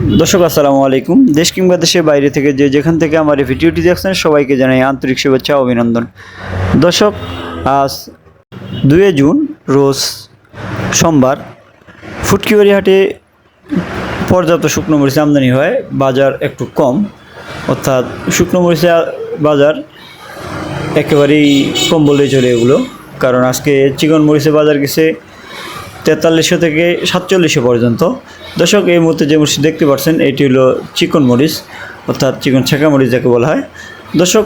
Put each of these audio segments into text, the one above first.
দর্শক আসসালামু আলাইকুম। দেশ কিংবা দেশের বাইরে থেকে যেখান থেকে আমার এই ভিডিওটি দেখছেন সবাইকে জানাই আন্তরিক শুভেচ্ছা ও অভিনন্দন। দর্শক, আজ 2 জুন রোজ সোমবার ফুটকিবাড়ি হাটে পর্যাপ্ত শুকনো মরিচ আমদানি হয়। বাজার একটু কম, অর্থাৎ শুকনো মরিচের বাজার একেবারেই কম বললেই চলে এগুলো। কারণ আজকে চিকন মরিচের বাজার গেছে 4300 থেকে 4700 পর্যন্ত। দর্শক, এই মুহূর্তে যে মরিচ দেখতে পাচ্ছেন এটি হলো চিকন মরিচ, অর্থাৎ চিকন ছেঁকা মরিচ যাকে বলা হয়। দর্শক,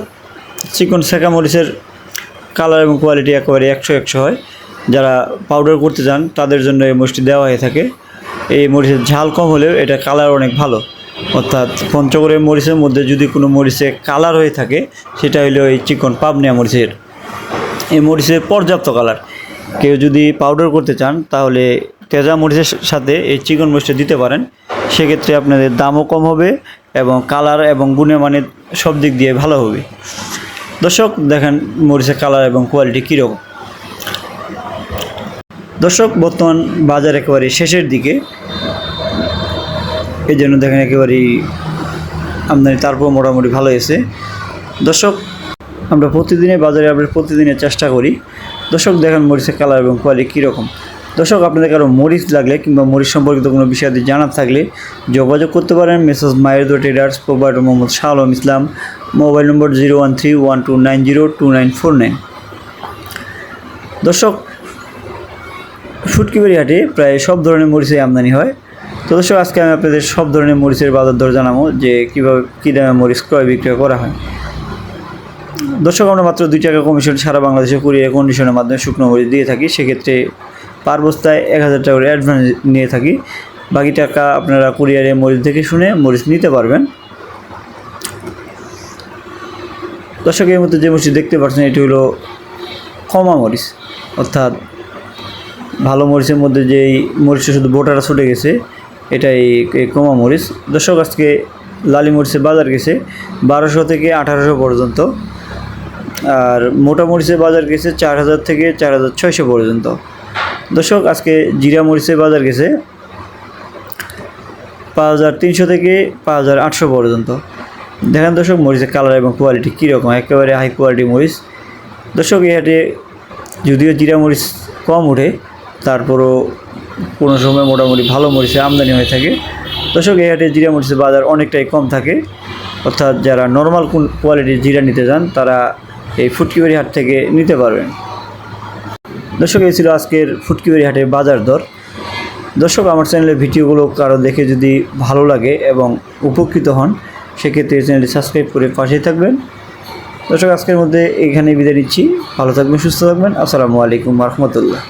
চিকন ছেঁকা মরিচের কালার এবং কোয়ালিটি একেবারে 100 হয়। যারা পাউডার করতে চান তাদের জন্য এই মরিচটি দেওয়া হয়ে থাকে। এই মরিচের ঝাল কম হলেও এটা কালার অনেক ভালো, অর্থাৎ পঞ্চগড়ের মরিচের মধ্যে যদি কোনো মরিচে কালার হয়ে থাকে সেটা হলো এই চিকন পাবনিয়া মরিচের। এই মরিচের পর্যাপ্ত কালার। কেউ যদি পাউডার করতে চান তাহলে তেজা মরিচের সাথে এই চিকন মরিচটা দিতে পারেন। সেক্ষেত্রে আপনাদের দামও কম হবে এবং কালার এবং গুণে মানে সব দিক দিয়ে ভালো হবে। দর্শক, দেখেন মরিচের কালার এবং কোয়ালিটি কীরকম। দর্শক, বর্তমান বাজার একেবারে শেষের দিকে, এই জন্য দেখেন একেবারেই আমদানি তারপর মোটামুটি ভালো এসে। দর্শক, আমরা প্রতিদিনের বাজারে প্রতিদিনের চেষ্টা করি। দর্শক, দেখেন মরিচের কালার এবং কোয়ালিটি কীরকম। দর্শক, আপনাদের কারো মরিচ লাগলে কিংবা মরিচ সম্পর্কিত কোনো বিষয়াদি জানার থাকলে যোগাযোগ করতে পারেন মেসেজ মায়েরদো traders, provider Mohammad Shah Alam Islam, mobile number 013129029949। দর্শক, ফুটকিবাড়ি হাটে প্রায় সব ধরনের মরিচের আমদানি হয়। তো দর্শক, আজকে আমি আপনাদের সব ধরনের মরিচের বাজার দর জানাবো যে কীভাবে কী দামে মরিচ ক্রয় বিক্রয় করা হয়। দর্শক, আমরা মাত্র 2 টাকা কমিশন সারা বাংলাদেশে কুরিয়ার কন্ডিশনের মাধ্যমে শুকনো মরিচ দিয়ে থাকি। সেক্ষেত্রে পার বস্তায় 1000 টাকা করে অ্যাডভান্স নিয়ে থাকি। বাকি টাকা আপনারা কুরিয়ারে মরিচ দেখে শুনে মরিচ নিতে পারবেন। দর্শক, এর মধ্যে যে মরিচ দেখতে পাচ্ছেন এটি হলো কমা মরিচ, অর্থাৎ ভালো মরিচের মধ্যে যেই মরিচটা শুধু বোটাটা ছুটে গেছে এটাই কমা মরিচ। দর্শক, আজকে লালি মরিচের বাজার গেছে 1200 থেকে 1800 পর্যন্ত, আর মোটা মরিচের বাজার গেছে 4000 থেকে 4600 পর্যন্ত। দর্শক, আজকে জিরা মরিচের বাজার গেছে 5300 থেকে 5800 পর্যন্ত। দেখেন দর্শক, মরিচের কালার এবং কোয়ালিটি কীরকম, একেবারে হাই কোয়ালিটি মরিচ। দর্শক, এই হাটে যদিও জিরা মরিচ কম ওঠে, তারপরও কোনো সময় মোটামুটি ভালো মরিচের আমদানি হয়ে থাকে। দর্শক, এই হাটে জিরা মরিচের বাজার অনেকটাই কম থাকে, অর্থাৎ যারা নর্মাল কোয়ালিটির জিরা নিতে চান তারা এই ফুটকিবাড়ি হাট থেকে নিতে পারবেন। দর্শক, এই ছিল আজকের ফুটকিবাড়ি হাটের বাজার দর। দর্শক, আমার চ্যানেলের ভিডিওগুলো কারো দেখে যদি ভালো লাগে এবং উপকৃত হন সেক্ষেত্রে চ্যানেলটি সাবস্ক্রাইব করে পাশেই থাকবেন। দর্শক, আজকের মধ্যে এখানে বিদায় নিচ্ছি। ভালো থাকবেন, সুস্থ থাকবেন। আসসালামু আলাইকুম রহমতুল্লাহ।